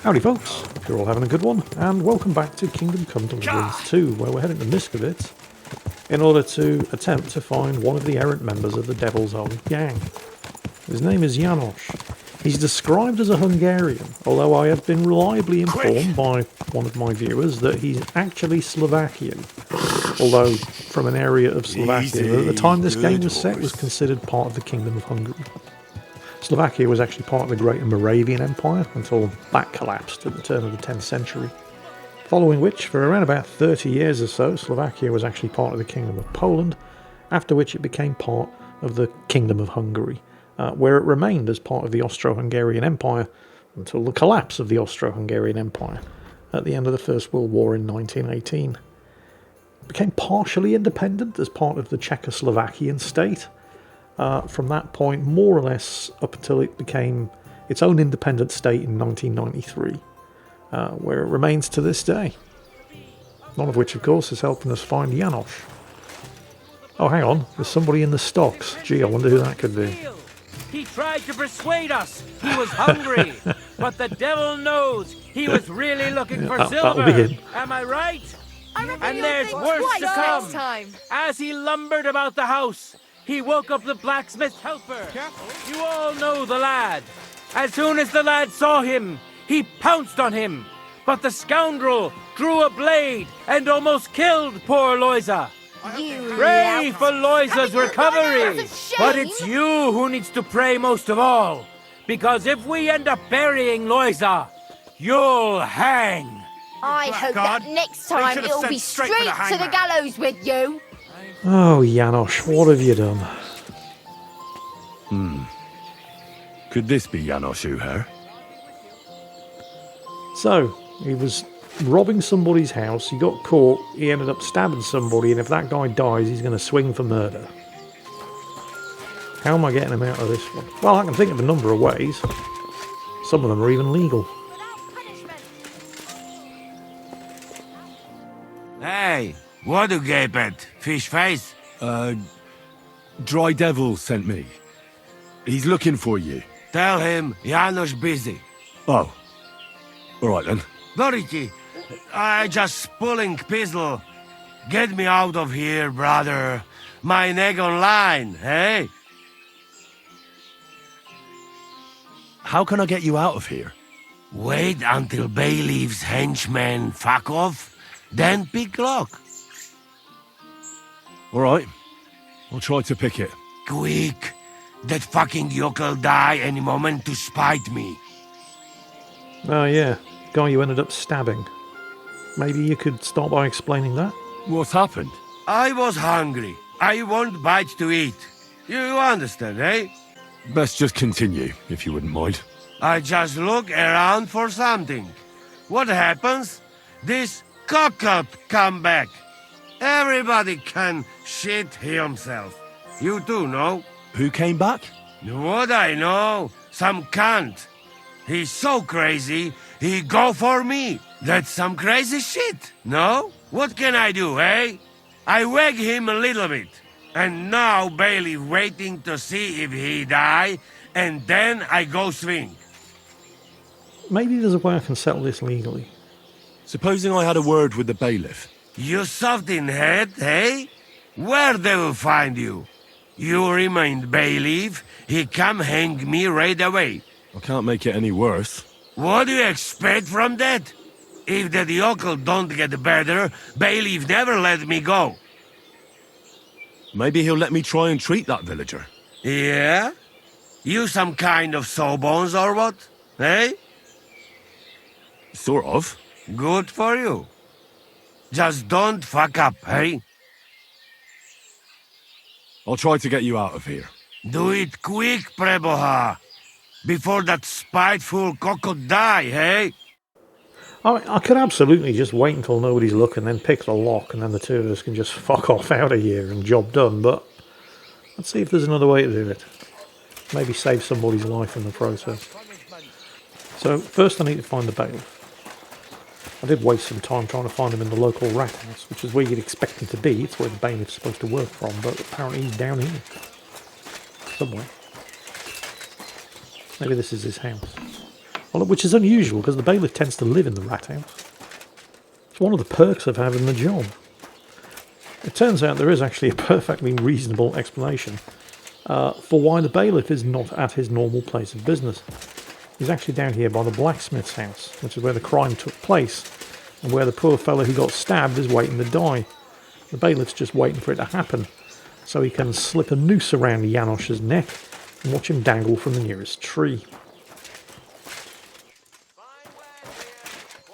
Howdy folks, hope you're all having a good one, and welcome back to Kingdom Come Deliverance 2, where we're heading to Muscovitz in order to attempt to find one of the errant members of the Devil's Own gang. His name is Janos. He's described as a Hungarian, although I have been reliably informed by one of my viewers that he's actually Slovakian, although from an area of Slovakia that at the time this game was set was considered part of the Kingdom of Hungary. Slovakia was actually part of the Greater Moravian Empire until that collapsed at the turn of the 10th century. Following which, for around about 30 years or so, Slovakia was actually part of the Kingdom of Poland, after which it became part of the Kingdom of Hungary, where it remained as part of the Austro-Hungarian Empire until the collapse of the Austro-Hungarian Empire at the end of the First World War in 1918. It became partially independent as part of the Czechoslovakian state. From that point, more or less, up until it became its own independent state in 1993, where it remains to this day. None of which, of course, is helping us find Janos. Oh, hang on, there's somebody in the stocks. Gee, I wonder who that could be. He tried to persuade us he was hungry, but the devil knows he was really looking for silver. That'll be him. Am I right? And there's worse to come. As he lumbered about the house, he woke up the blacksmith's helper. You all know the lad. As soon as the lad saw him, he pounced on him. But the scoundrel drew a blade and almost killed poor Loisa. Pray for Loisa's recovery. But it's you who needs to pray most of all. Because if we end up burying Loisa, you'll hang. I hope that next time it'll be straight to the gallows with you. Oh, Janos, what have you done? Could this be Janos Uher? So, he was robbing somebody's house, he got caught, he ended up stabbing somebody, and if that guy dies, he's going to swing for murder. How am I getting him out of this one? Well, I can think of a number of ways. Some of them are even legal. Hey, what do you gape at? Fish face? Dry Devil sent me. He's looking for you. Tell him Janos busy. Oh. Alright then. Doriki, I just pulling pistol. Get me out of here, brother. My neck on line, hey? How can I get you out of here? Wait until Bailiff's henchmen fuck off, then pick lock. Alright. I'll try to pick it. Quick! That fucking yokel die any moment to spite me. Oh yeah, guy you ended up stabbing. Maybe you could start by explaining that? What's happened? I was hungry. I want bites to eat. You understand, eh? Best just continue, if you wouldn't mind. I just look around for something. What happens? This cock-up come back. Everybody can shit himself. You too, no? Who came back? What I know? Some cunt. He's so crazy, he go for me. That's some crazy shit, no? What can I do, eh? I wag him a little bit. And now Bailey waiting to see if he die, and then I go swing. Maybe there's a way I can settle this legally. Supposing I had a word with the bailiff. You soft in head, eh? Where they will find you? You remind bailiff, he come hang me right away. I can't make it any worse. What do you expect from that? If that yokel don't get better, bailiff never let me go. Maybe he'll let me try and treat that villager. Yeah? You some kind of sawbones or what? Eh? Sort of. Good for you. Just don't fuck up, eh? I'll try to get you out of here. Do it quick, Preboha. Before that spiteful cock'll die, eh? I could absolutely just wait until nobody's looking, then pick the lock, and then the two of us can just fuck off out of here and job done, but let's see if there's another way to do it. Maybe save somebody's life in the process. So, first I need to find the bailiff. I did waste some time trying to find him in the local rat house, which is where you'd expect him to be. It's where the bailiff's supposed to work from, but apparently he's down here. Somewhere. Maybe this is his house. Well, which is unusual because the bailiff tends to live in the rat house. It's one of the perks of having the job. It turns out there is actually a perfectly reasonable explanation for why the bailiff is not at his normal place of business. He's actually down here by the blacksmith's house, which is where the crime took place, and where the poor fellow who got stabbed is waiting to die. The bailiff's just waiting for it to happen, so he can slip a noose around Janosch's neck and watch him dangle from the nearest tree.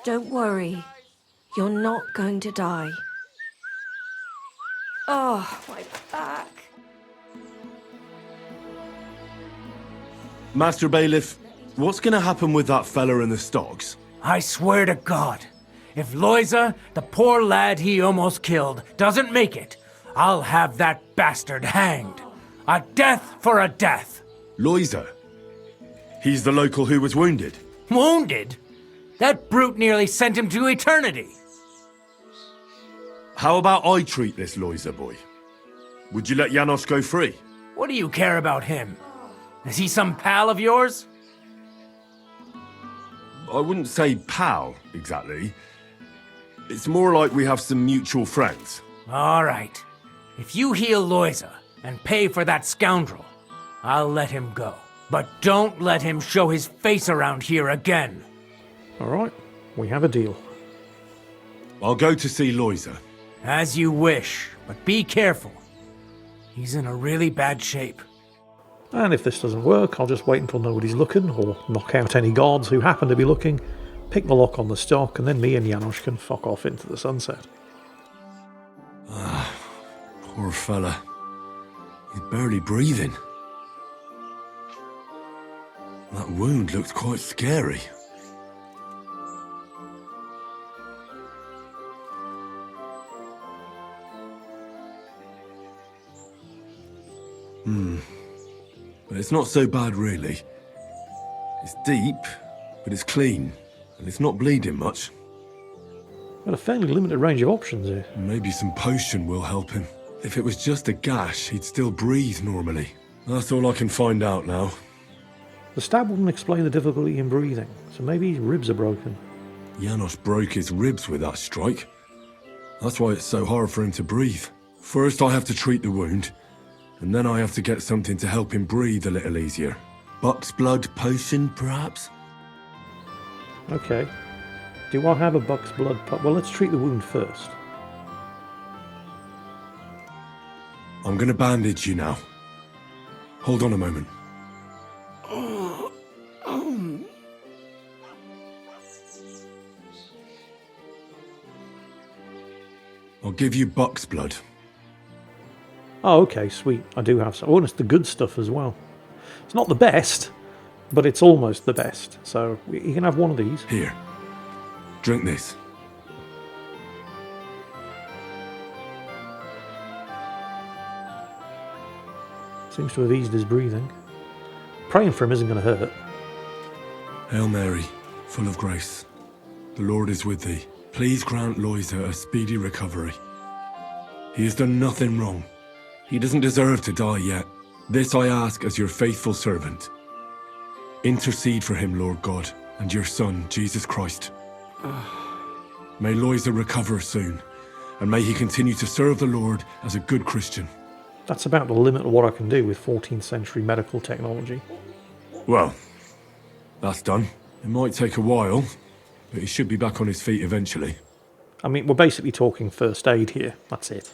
Don't worry. You're not going to die. Oh, my back. Master Bailiff, what's going to happen with that fella in the stocks? I swear to God, if Loiza, the poor lad he almost killed, doesn't make it, I'll have that bastard hanged. A death for a death. Loiza? He's the local who was wounded. Wounded? That brute nearly sent him to eternity. How about I treat this Loiza boy? Would you let Janosch go free? What do you care about him? Is he some pal of yours? I wouldn't say pal, exactly. It's more like we have some mutual friends. All right. If you heal Loiza and pay for that scoundrel, I'll let him go. But don't let him show his face around here again. All right, we have a deal. I'll go to see Loiza. As you wish, but be careful. He's in a really bad shape. And if this doesn't work, I'll just wait until nobody's looking, or knock out any guards who happen to be looking, pick the lock on the stock, and then me and Janosch can fuck off into the sunset. Poor fella. He's barely breathing. That wound looked quite scary. But it's not so bad, really. It's deep, but it's clean, and it's not bleeding much. Got a fairly limited range of options here. Maybe some potion will help him. If it was just a gash, he'd still breathe normally. That's all I can find out now. The stab wouldn't explain the difficulty in breathing, so maybe his ribs are broken. Janosch broke his ribs with that strike. That's why it's so hard for him to breathe. First I have to treat the wound, and then I have to get something to help him breathe a little easier. Buck's blood potion, perhaps? Okay. Do I have a buck's blood Well, let's treat the wound first. I'm gonna bandage you now. Hold on a moment. I'll give you Buck's blood. Oh, okay, sweet. I do have some. Oh, and it's the good stuff as well. It's not the best, but it's almost the best. So you can have one of these. Here. Drink this. Seems to have eased his breathing. Praying for him isn't going to hurt. Hail Mary, full of grace. The Lord is with thee. Please grant Loiza a speedy recovery. He has done nothing wrong. He doesn't deserve to die yet. This I ask as your faithful servant. Intercede for him, Lord God, and your Son, Jesus Christ. May Loiza recover soon, and may he continue to serve the Lord as a good Christian. That's about the limit of what I can do with 14th century medical technology. Well, that's done. It might take a while, but he should be back on his feet eventually. I mean, we're basically talking first aid here. That's it.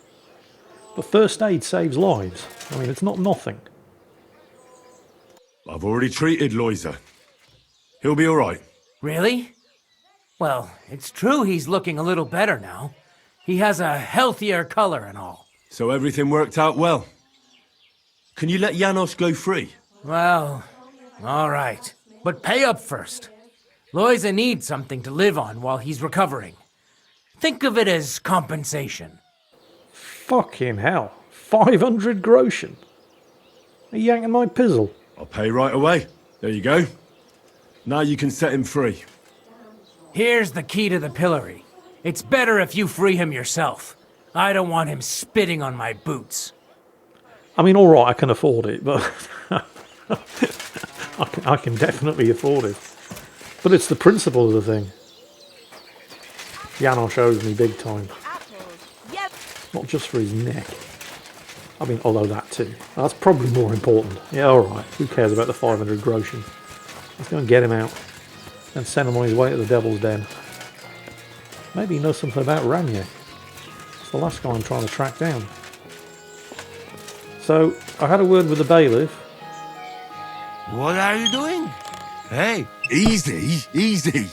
But first aid saves lives. I mean, it's not nothing. I've already treated Loiza. He'll be all right. Really? Well, it's true he's looking a little better now. He has a healthier color and all. So everything worked out well. Can you let Janosch go free? Well, all right. But pay up first. Loiza needs something to live on while he's recovering. Think of it as compensation. Fucking hell. 500 groschen. Are you yanking my pizzle? I'll pay right away. There you go. Now you can set him free. Here's the key to the pillory. It's better if you free him yourself. I don't want him spitting on my boots. I mean, all right, I can afford it, but I can definitely afford it. But it's the principle of the thing. Janosch owes me big time. Not just for his neck. I mean, although that too. That's probably more important. Yeah, alright. Who cares about the 500 groschen? Let's go and get him out. And send him on his way to the Devil's Den. Maybe he knows something about Ranyek. It's the last guy I'm trying to track down. So, I had a word with the bailiff. What are you doing? Hey. Easy, easy.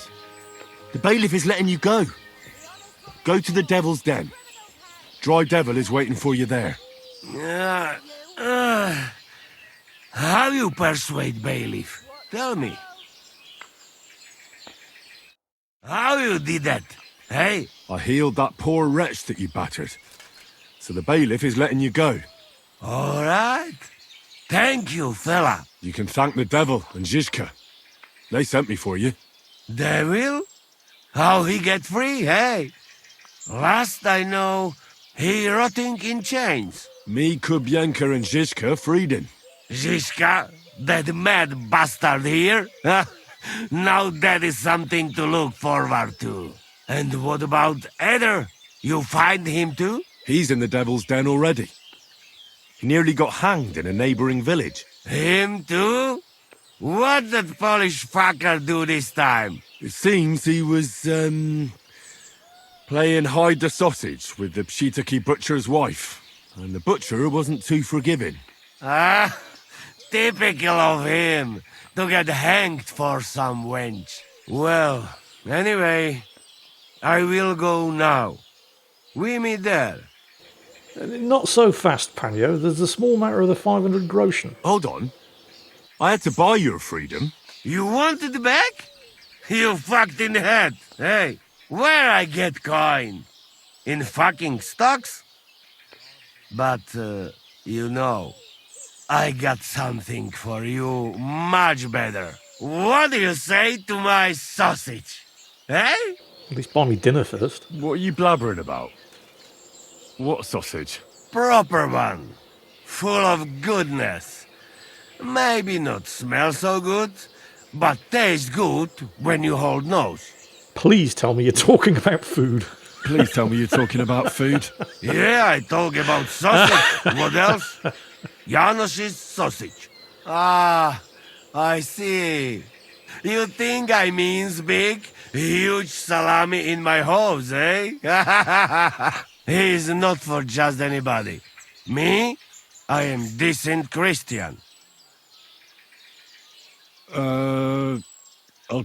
The bailiff is letting you go. Go to the Devil's Den. Dry Devil is waiting for you there. How you persuade bailiff? Tell me. How you did that? Hey? I healed that poor wretch that you battered. So the bailiff is letting you go. All right. Thank you, fella. You can thank the devil and Zizka. They sent me for you. Devil? How he get free, hey? Last I know, he rotting in chains. Me, Kubienka and Zizka freed him. Zizka? That mad bastard here? Now that is something to look forward to. And what about Eder? You find him too? He's in the Devil's Den already. He nearly got hanged in a neighboring village. Him too? What did Polish fucker do this time? It seems he was, playing hide the sausage with the Pshitaki butcher's wife. And the butcher wasn't too forgiving. Ah, typical of him. To get hanged for some wench. Well, anyway, I will go now. We meet there. Not so fast, Panyo. There's the small matter of the 500 groschen. Hold on. I had to buy your freedom. You wanted back? You fucked in the head. Hey, where I get coin? In fucking stocks? But, you know, I got something for you much better. What do you say to my sausage? Eh? At least buy me dinner first. What are you blabbering about? What sausage? Proper one. Full of goodness. Maybe not smell so good, but taste good when you hold nose. Please tell me you're talking about food. Please tell me you're talking about food. Yeah, I talk about sausage. What else? Janosch's sausage. Ah, I see. You think I means big, huge salami in my hose, eh? He's not for just anybody. Me? I am decent Christian. I'll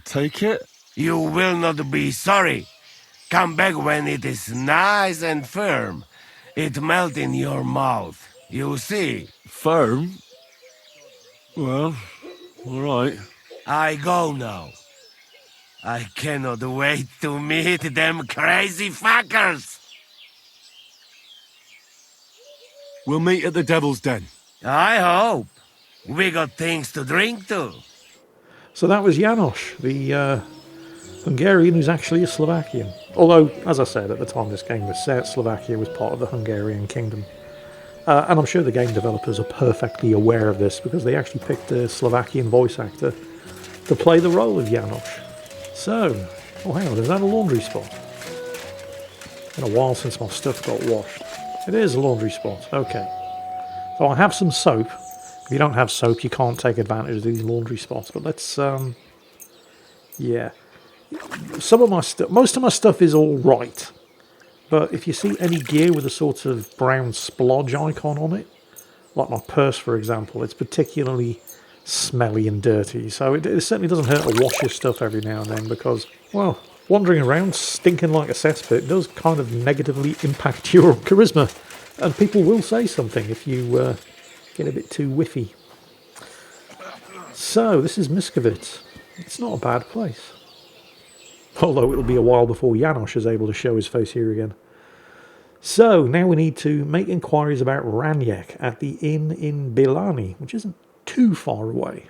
take it. You will not be sorry. Come back when it is nice and firm. It melt in your mouth. You see. Firm? Well, all right. I go now. I cannot wait to meet them crazy fuckers. We'll meet at the Devil's Den. I hope. We got things to drink to. So that was Janosch, the Hungarian who's actually a Slovakian. Although, as I said, at the time this game was set, Slovakia was part of the Hungarian kingdom. And I'm sure the game developers are perfectly aware of this because they actually picked a Slovakian voice actor to play the role of Janosch. So, oh hang on, is that a laundry spot? Been a while since my stuff got washed. It is a laundry spot, okay. So I have some soap. If you don't have soap, you can't take advantage of these laundry spots. But let's, yeah. Some of my stuff, most of my stuff is all right. But if you see any gear with a sort of brown splodge icon on it, like my purse, for example, it's particularly smelly and dirty. So it certainly doesn't hurt to wash your stuff every now and then because, well, wandering around stinking like a cesspit does kind of negatively impact your charisma. And people will say something if you get a bit too whiffy. So, this is Miskovitz. It's not a bad place. Although it'll be a while before Janosch is able to show his face here again. So, now we need to make inquiries about Ranyek at the inn in Bilani, which isn't too far away.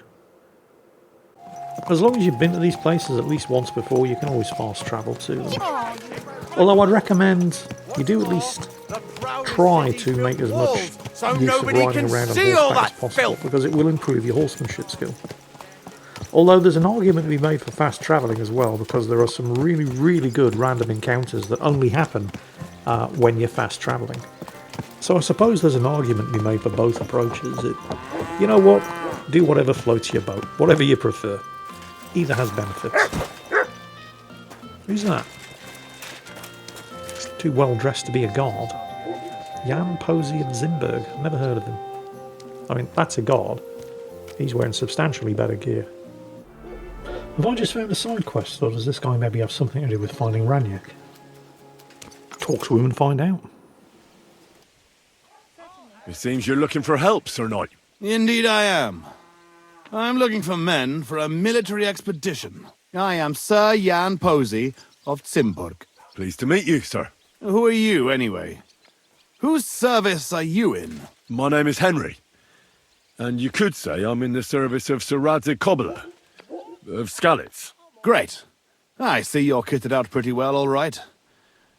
As long as you've been to these places at least once before, you can always fast travel to them. Although I'd recommend you do at least try to make as much use of riding around on horseback as possible, because it will improve your horsemanship skill. Although there's an argument to be made for fast travelling as well, because there are some really, really good random encounters that only happen when you're fast travelling. So I suppose there's an argument to be made for both approaches. You know what? Do whatever floats your boat, whatever you prefer. Either has benefits. Who's that? He's too well dressed to be a guard. Jan Posey of Zimberg. Never heard of him. I mean, that's a guard. He's wearing substantially better gear. Have I just found a side quest, or does this guy maybe have something to do with finding Raniak? Talk to him and find out. It seems you're looking for help, Sir Knight. Indeed I am. I'm looking for men for a military expedition. I am Sir Jan Posey of Zimburg. Pleased to meet you, sir. Who are you, anyway? Whose service are you in? My name is Henry. And you could say I'm in the service of Sir Radzig Kobyla, of Skalitz. Great. I see you're kitted out pretty well, all right.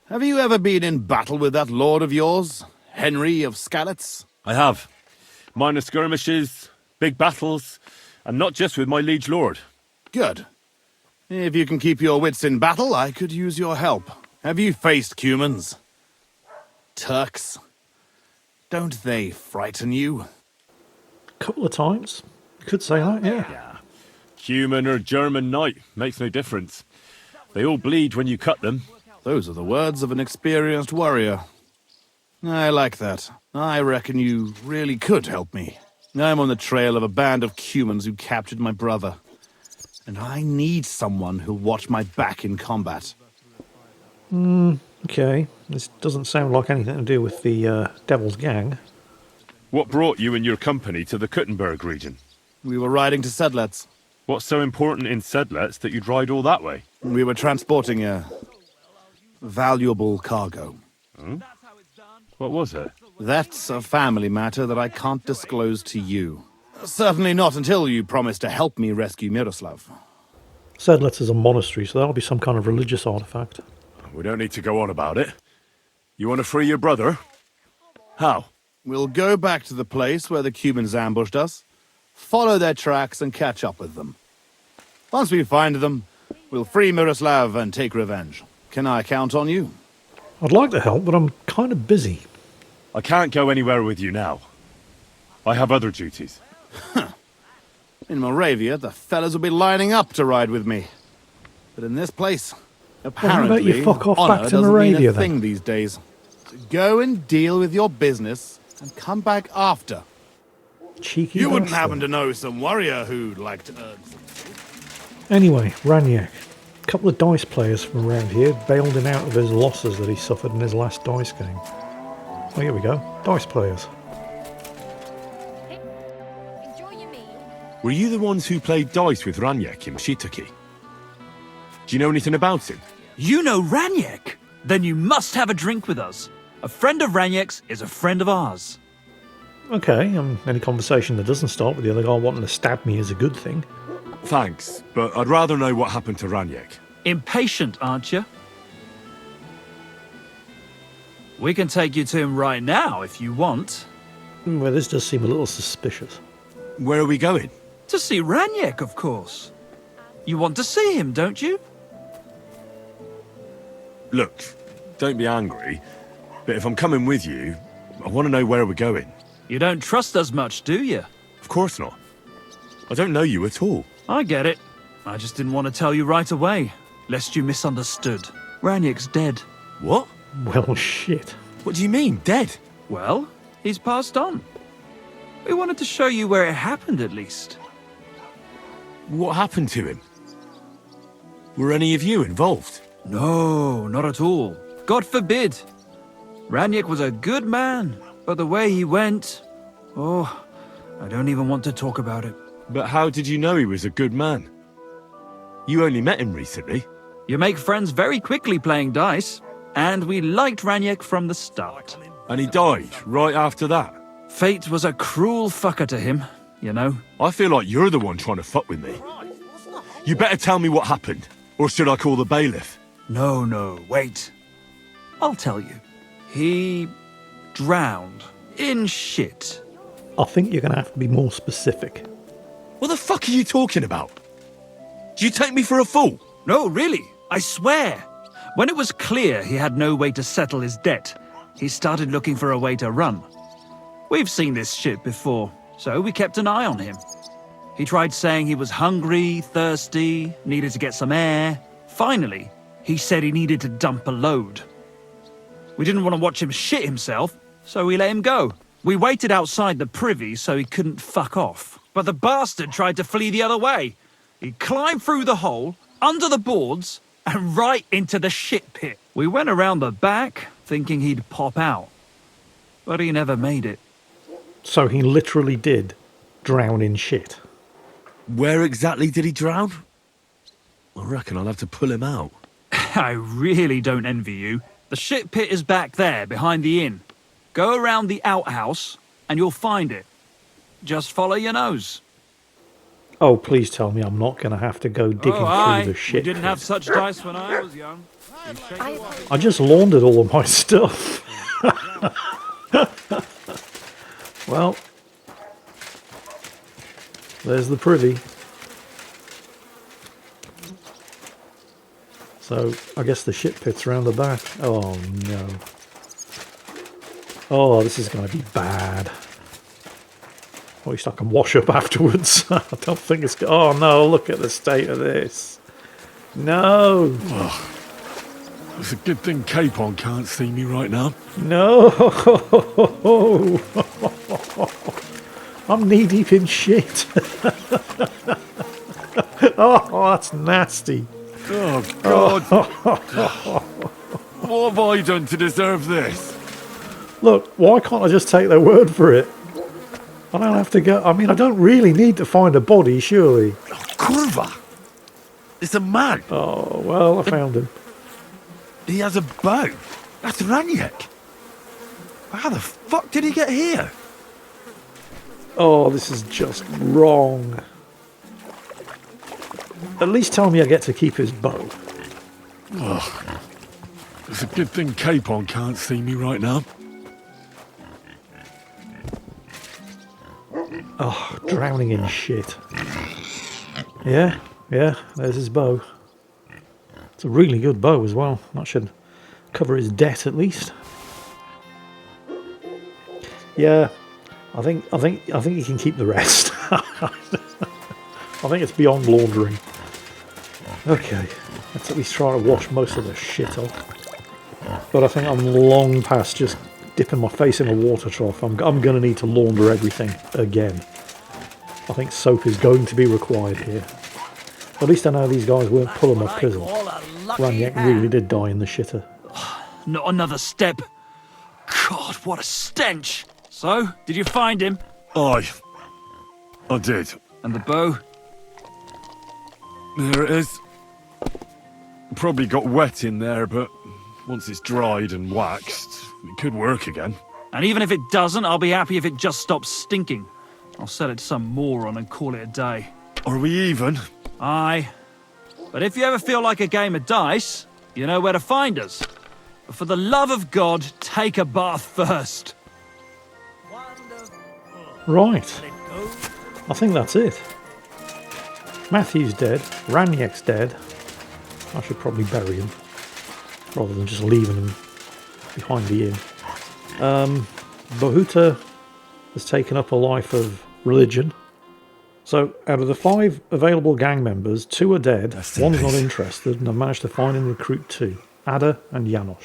Have you ever been in battle with that lord of yours, Henry of Skalitz? I have. Minor skirmishes, big battles, and not just with my liege lord. Good. If you can keep your wits in battle, I could use your help. Have you faced Cumans? Turks? Don't they frighten you? Couple of times. You could say that, yeah. Human or German knight, makes no difference. They all bleed when you cut them. Those are the words of an experienced warrior. I like that. I reckon you really could help me. I'm on the trail of a band of Cumans who captured my brother. And I need someone who'll watch my back in combat. Okay. This doesn't sound like anything to do with the Devil's Gang. What brought you and your company to the Kuttenberg region? We were riding to Sedlets. What's so important in Sedlets that you'd ride all that way? We were transporting a valuable cargo. What was it? That's a family matter that I can't disclose to you. Certainly not until you promise to help me rescue Miroslav. Sedlets is a monastery, so that'll be some kind of religious artifact. We don't need to go on about it. You want to free your brother? How? We'll go back to the place where the Cumans ambushed us, follow their tracks and catch up with them. Once we find them, we'll free Miroslav and take revenge. Can I count on you? I'd like to help, but I'm kind of busy. I can't go anywhere with you now. I have other duties. In Moravia, the fellas will be lining up to ride with me. But in this place, apparently, about you fuck off honor back to doesn't Moravia, mean a then? thing these days. So go and deal with your business and come back after. Cheeky You wouldn't bastard. happen to know some warrior who'd like to earn some... Anyway, Raniak. A couple of dice players from around here bailed him out of his losses that he suffered in his last dice game. Oh, here we go. Dice players. Enjoy your meal. Were you the ones who played dice with Raniak in Shitaki? Do you know anything about him? You know Raniak? Then you must have a drink with us. A friend of Raniak's is a friend of ours. Okay, any conversation that doesn't start with the other guy wanting to stab me is a good thing. Thanks, but I'd rather know what happened to Raniak. Impatient, aren't you? We can take you to him right now if you want. Well, this does seem a little suspicious. Where are we going? To see Raniak, of course. You want to see him, don't you? Look, don't be angry, but if I'm coming with you, I want to know where we're going. You don't trust us much, do you? Of course not. I don't know you at all. I get it. I just didn't want to tell you right away, lest you misunderstood. Raniak's dead. What? Well, shit. What do you mean, dead? Well, he's passed on. We wanted to show you where it happened, at least. What happened to him? Were any of you involved? No, not at all. God forbid. Raniak was a good man, but the way he went... Oh, I don't even want to talk about it. But how did you know he was a good man? You only met him recently. You make friends very quickly playing dice, and we liked Raniak from the start. And he died right after that. Fate was a cruel fucker to him, you know. I feel like you're the one trying to fuck with me. You better tell me what happened, or should I call the bailiff? No, wait. I'll tell you. He drowned in shit. I think you're going to have to be more specific. What the fuck are you talking about? Do you take me for a fool? No, really, I swear. When it was clear he had no way to settle his debt, he started looking for a way to run. We've seen this shit before, so we kept an eye on him. He tried saying he was hungry, thirsty, needed to get some air. Finally, he said he needed to dump a load. We didn't want to watch him shit himself, so we let him go. We waited outside the privy so he couldn't fuck off. But the bastard tried to flee the other way. He climbed through the hole, under the boards, and right into the shit pit. We went around the back, thinking he'd pop out. But he never made it. So he literally did drown in shit. Where exactly did he drown? I reckon I'll have to pull him out. I really don't envy you. The shit pit is back there, behind the inn. Go around the outhouse, and you'll find it. Just follow your nose. Oh, please tell me I'm not going to have to go digging through the shit. We didn't have such dice when I was young. I just laundered all of my stuff. Well, there's the privy. So, I guess the shit pit's round the back. Oh, no. Oh, this is going to be bad. At least I can wash up afterwards. I don't think it's... Oh, no, look at the state of this. No. Oh, it's a good thing Capon can't see me right now. No. I'm knee-deep in shit. Oh, that's nasty. Oh, God. What have I done to deserve this? Look, why can't I just take their word for it? I don't have to go... I mean, I don't really need to find a body, surely. Oh, Curva! It's a man. Oh, well, I found him. He has a bow. That's Raniek. How the fuck did he get here? Oh, this is just wrong. At least tell me I get to keep his bow. Oh, it's a good thing Capon can't see me right now. Oh, drowning in shit. Yeah, there's his bow. It's a really good bow as well. That should cover his debt at least. Yeah, I think you can keep the rest. I think it's beyond laundering. Okay, let's at least try to wash most of the shit off. But I think I'm long past just dipping my face in a water trough. I'm going to need to launder everything again. I think soap is going to be required here. At least I know these guys weren't pulling my pizzle. Raniek really did die in the shitter. Not another step. God, what a stench. So, did you find him? I did. And the bow? There it is. Probably got wet in there, but once it's dried and waxed, it could work again. And even if it doesn't, I'll be happy if it just stops stinking. I'll sell it to some moron and call it a day. Are we even? Aye. But if you ever feel like a game of dice, you know where to find us. But for the love of God, take a bath first. Right. I think that's it. Matthew's dead. Raniek's dead. I should probably bury him, rather than just leaving him behind the inn. Bahuta has taken up a life of religion. So, out of the 5 available gang members, 2 are dead, one's not interested, and I've managed to find and recruit 2, Ada and Janosch.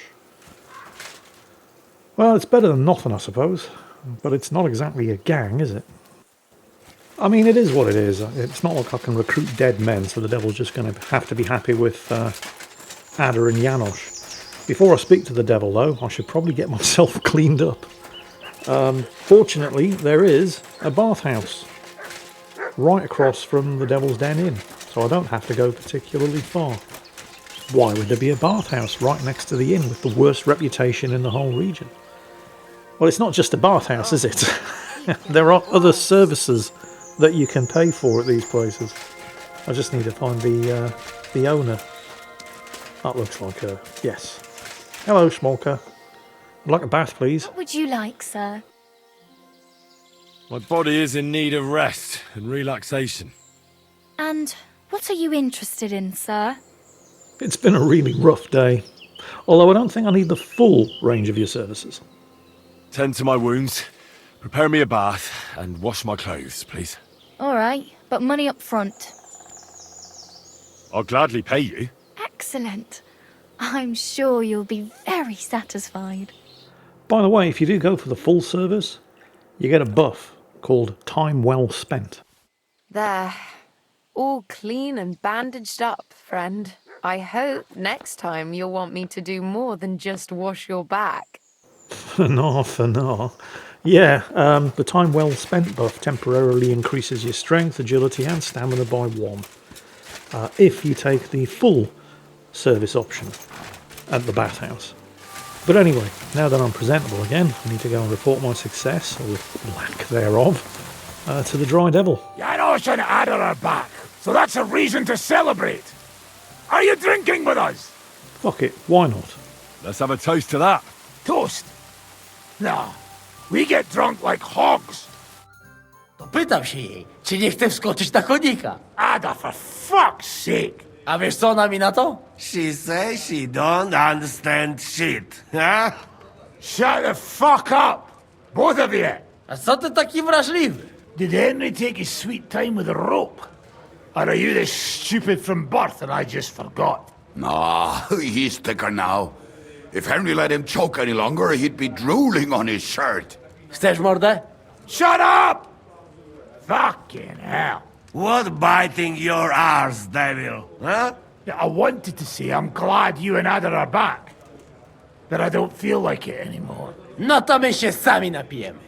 Well, it's better than nothing, I suppose, but it's not exactly a gang, is it? I mean, it is what it is. It's not like I can recruit dead men, so the devil's just going to have to be happy with Ada and Janosch. Before I speak to the devil, though, I should probably get myself cleaned up. Fortunately, there is a bathhouse right across from the Devil's Den Inn, so I don't have to go particularly far. Why would there be a bathhouse right next to the inn with the worst reputation in the whole region? Well, it's not just a bathhouse, is it? There are other services that you can pay for at these places. I just need to find the owner. That looks like her. Yes. Hello, Smolka. I'd like a bath, please. What would you like, sir? My body is in need of rest and relaxation. And What are you interested in, sir? It's been a really rough day, although I don't think I need the full range of your services. Tend to my wounds, prepare me a bath, and wash my clothes, please. All right, but money up front. I'll gladly pay you. Excellent. I'm sure you'll be very satisfied. By the way, if you do go for the full service, you get a buff called Time Well Spent. There. All clean and bandaged up, friend. I hope next time you'll want me to do more than just wash your back. For now. Yeah, the Time Well Spent buff temporarily increases your strength, agility and stamina by 1. If you take the full service option at the bathhouse. But anyway, now that I'm presentable again, I need to go and report my success, or lack thereof, to the Dry Devil. Janos and Ada are back, so that's a reason to celebrate. Are you drinking with us? Fuck it, why not? Let's have a toast to that. Toast? No, we get drunk like hogs. To pytam się jej, czy nie chce wskoczyć na konika. Ada, for fuck's sake. A wiesz co ona mi na to? She says she don't understand shit, huh? Shut the fuck up, both of you. A co ty taki wrażliwy? Did Henry take his sweet time with a rope? Or are you this stupid from birth and I just forgot? Nah, he's thicker now. If Henry let him choke any longer, he'd be drooling on his shirt. Chcesz mordę? Shut up! Fucking hell. What biting your arse, devil, huh? Yeah, I wanted to say I'm glad you and Ada are back. But I don't feel like it anymore. No to my się sami napijemy.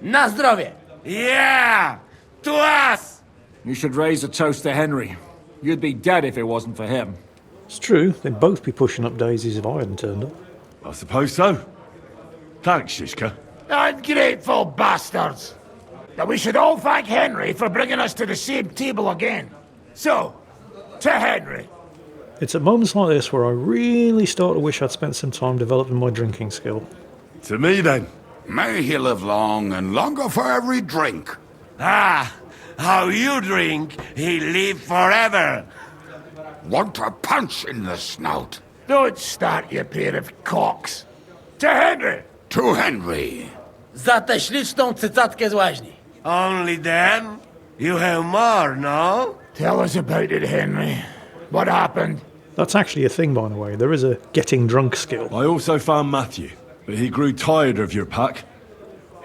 Na zdrowie! Yeah! To us! You should raise a toast to Henry. You'd be dead if it wasn't for him. It's true, they'd both be pushing up daisies if I hadn't turned up. I suppose so. Thanks, Shishka. Ungrateful bastards! That we should all thank Henry for bringing us to the same table again. So, to Henry. It's at moments like this where I really start to wish I'd spent some time developing my drinking skill. To me, then. May he live long and longer for every drink. Ah, how you drink, he live forever. Want a punch in the snout. Don't start, you pair of cocks. To Henry! To Henry. Za tę śliczną cycatkę z łaźni. Only them? You have more, no? Tell us about it, Henry. What happened? That's actually a thing, by the way. There is a getting drunk skill. I also found Matthew, but he grew tired of your pack.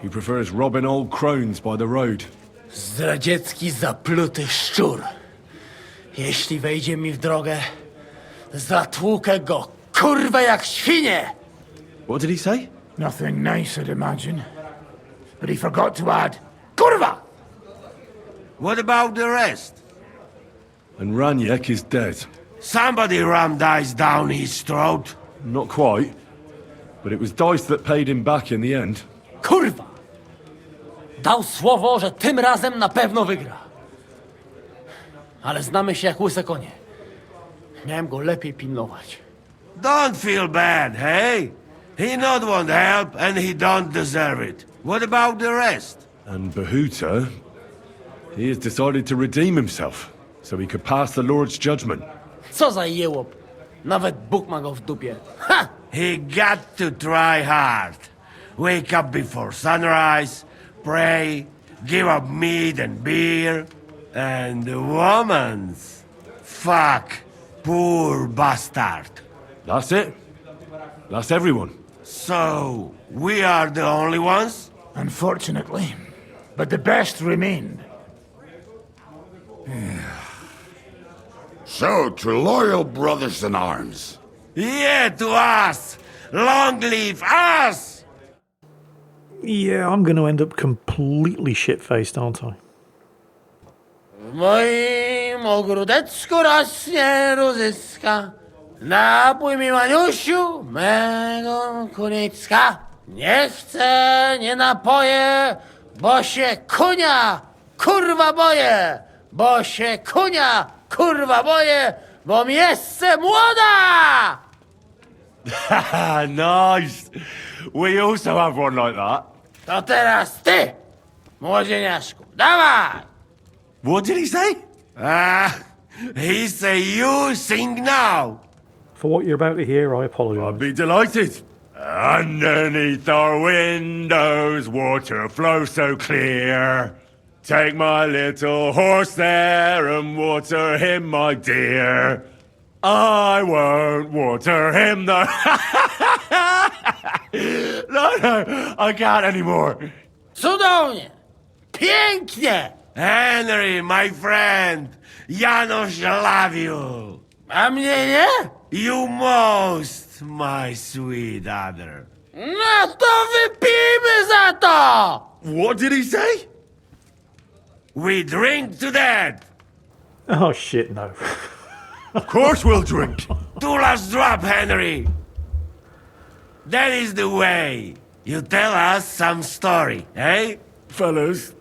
He prefers robbing old crones by the road. Zdradziecki, zapluty szczur. Jeśli wejdzie mi w drogę, zatłukę go, kurwa, jak świnie! What did he say? Nothing nice, I'd imagine. But he forgot to add, kurwa! What about the rest? And Raniek is dead. Somebody rammed dice down his throat. Not quite. But it was dice that paid him back in the end. Kurwa! Dał słowo, że tym razem na pewno wygra. Ale znamy się jak łyse konie. Miałem go lepiej pilnować. Don't feel bad, hey? He not want help and he don't deserve it. What about the rest? And Bahuta, he has decided to redeem himself, so he could pass the Lord's judgment. Co za jełop. Nawet Bóg ma go w dupie. Ha! He got to try hard. Wake up before sunrise, pray, give up meat and beer, and the womans. Fuck, poor bastard. That's it. That's everyone. So, we are the only ones? Unfortunately. But the best remained. So, to loyal brothers in arms. Yeah, to us! Long live us! Yeah, I'm going to end up completely shit-faced, aren't I? W moim ogródeczku rośnie różyska. Napój mi, Maniusiu, mego kunicka. Nie chcę, nie napoję, bo się kunia, kurwa boję. Bo się kunia, kurwa boję, bo mi jeszcze młoda! Nice. We also have one like that. To teraz ty, młodzieniaszku, dawaj! What did he say? Ah, He say you sing now. For what you're about to hear, I apologise. I'd be delighted. Underneath our windows, water flows so clear. Take my little horse there and water him, my dear. I won't water him, though. No, I can't anymore. Cudownie! Pięknie! Henry, my friend, Janusz love you. A mnie nie? You most, my sweet other. No to wypijmy za to! What did he say? We drink to that. Oh shit, no. Of course we'll drink. Two last drop, Henry. That is the way. You tell us some story, eh? Fellas,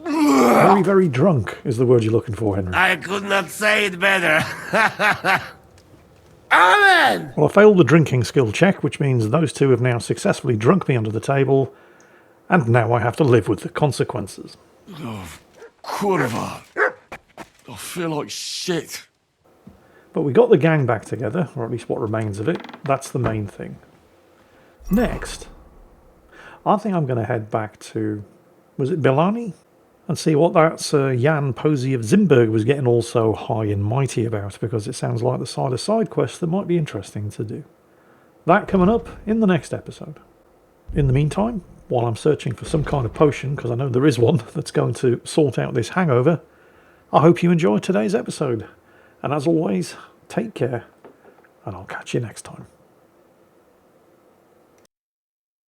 Very, very drunk is the word you're looking for, Henry. I could not say it better. Amen! Well, I failed the drinking skill check, which means those two have now successfully drunk me under the table, and now I have to live with the consequences. Oh, kurwa. I feel like shit. But we got the gang back together, or at least what remains of it. That's the main thing. Next, I think I'm going to head back to, was it Bilani? And see what that Jan Posey of Zimberg was getting all so high and mighty about, because it sounds like the side quest that might be interesting to do. That coming up in the next episode. In the meantime, while I'm searching for some kind of potion, because I know there is one that's going to sort out this hangover, I hope you enjoyed today's episode. And as always, take care, and I'll catch you next time.